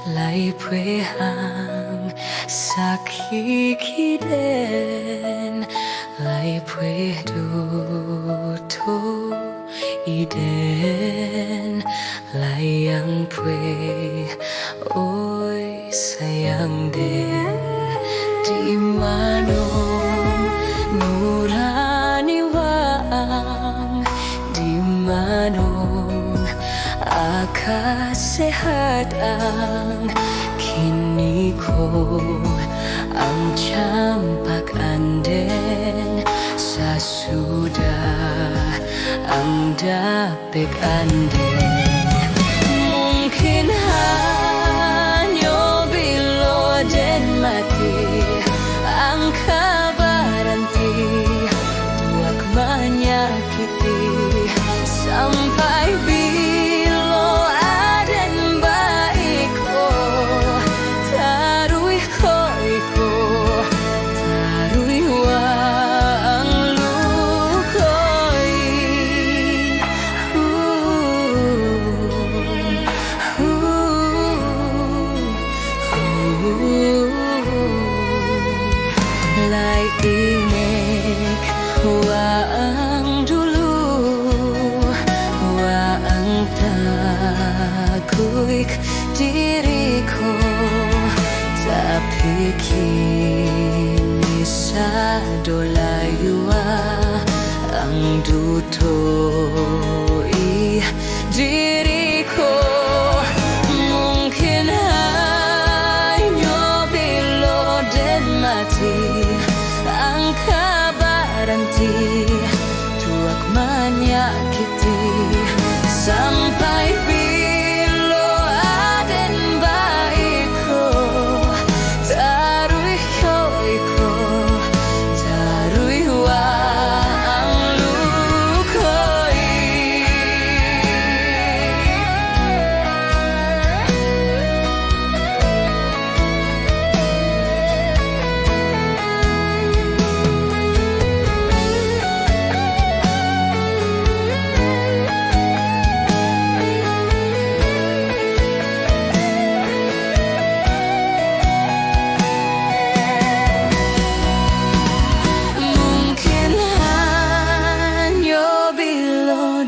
Lai pwe hang sakhi den lai pwe du to iden lai yang pwe oi sayang den di manong nurani wang di manong sehat ang kini ko ang campak anden sasudah ang dapik anden mungkin hanya bilo dan mati ang kabaranti tuak menyakiti sampai lai ingat waang dulu waang takuik diriku tapi kini sadolayua ang dutoi diriku mungkin hanya bilo dan mati ang kabaranti tuak menyakiti sampai bilo aden baikku tarui hoiko tarui waang lukoi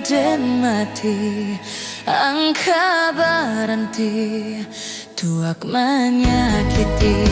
dan mati ang kabaranti tuak menyakiti